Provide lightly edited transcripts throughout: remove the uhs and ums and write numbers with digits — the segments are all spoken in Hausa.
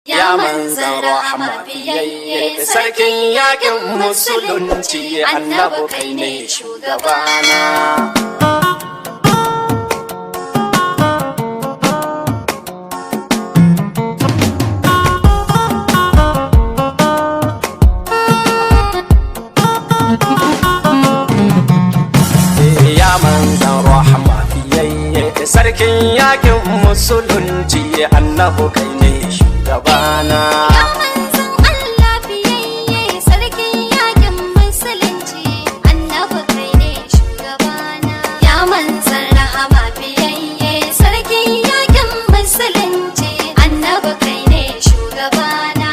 Ya manzan rahama biyayye, sarkin yakin musulunci, annabi kai ne shugabana. Ya manzan rahama biyayye, sarkin yakin musulunci, annabi kai ne shugabana. Ya manzan Allah biyayye, sarkin yakin musulunci, annabi kai ne shugabana. Ya manzan rahama biyayye, sarkin yakin musulunci, annabi kai ne shugabana.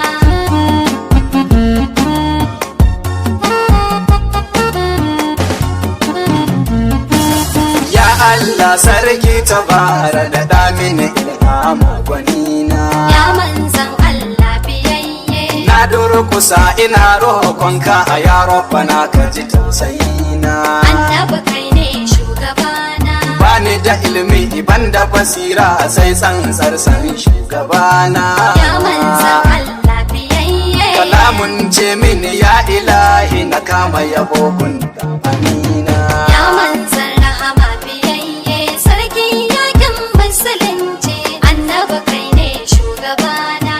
Ya Allah sarki tabara da damini ilhama gwanina. Ya manzan Allah biyayye, Na durkusa ina roƙonka a ya Rabbana ka ji tausayina. annabi kai ne shugabana. Bani da ilimi ban da basira sai tsantsar san shugabana. Ya manzan Allah biyayye, Kalamun ce mini ya ilahi na kama yabo gun amina. ya manzan rahama biyayye, sarkin yakin musulunci, annabi kai ne shugabana.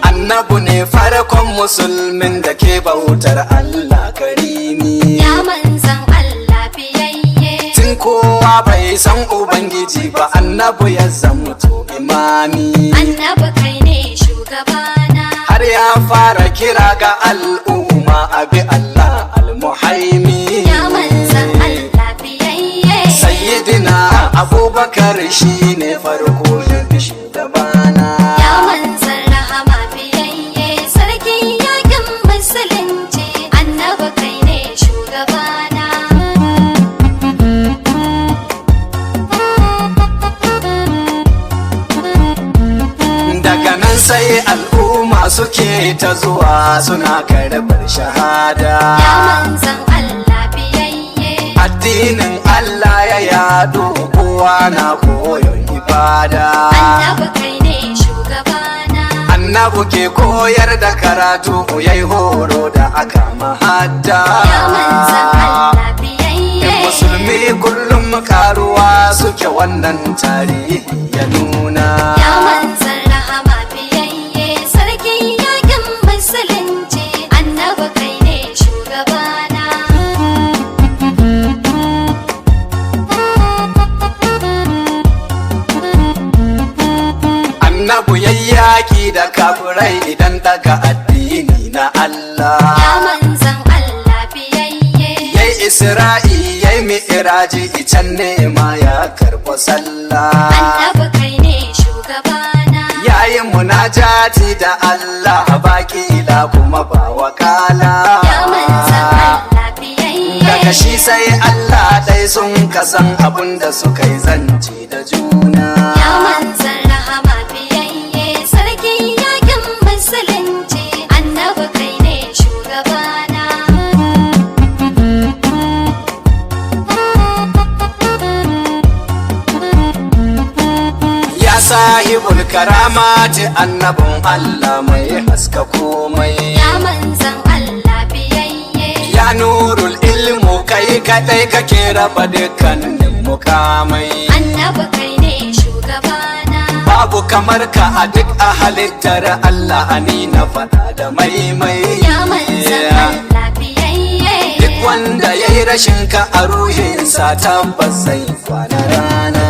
Annabu ne farkon musulmin da ke bautar Allah karimi. Ya manzan Allah biyayye, Tun kowa bai san Ubangiji ba annabu ya zamto imami. annabi kai ne shugabana. Har ya fara kira ga al'umma abi Allah al-muhaimi. Ya manzan Allah biyayye, Sayyidina Abubakar shi ne farko ya fi shugabana. ya manzan rahama biyayye, sarkin yakin musulunci, annabi kai ne shugabana. Daga nan sai al'umma suke ta zuwa suna karɓar shahada. Ya manzan Allah biyayye, Addinin Allah ya yado kowa na koyon ibada. annabi kai ne shugabana. Annabu ke koyar da karatu yayi horo da aka mahadda. Ya manzan Allah biyayye, Musulmi kullum karuwa suke wannan tarihi ya nuna. ya manzan rahama biyayye, sarkin yakin musulunci, annabi kai ne shugabana. Annabu yayyaki da kafirai idan daga addini na Ya Allah. manzan Allah biyayye, Yayi Isra'i yayi mi'raji can ne ma ya karɓo sallah. annabi kai ne shugabana. Yayi munajati da Allah baki ila kuma ba wakala. Ya manzan Allah biyayye, Daga shi sai Allah dai sun kasan abin da suka yi zance da juna. ya manzan rahama biyayye, sarkin yakin musulunci, annabi kai ne shugabana. Ya sahibul karamati annabin Allah mai haska komai. Ya manzan Allah biyayye, Ya nurul ilmu kai kadai kake raba dukkanin mukamai. annabi kai ne shugabana. Babu kamar ka a duk a halittar Allah ani na faɗa da maimai. Ya manzan Allah biyayye, Duk wanda ya yi rashin ka a ruhinsa tabbas zai kwana rana.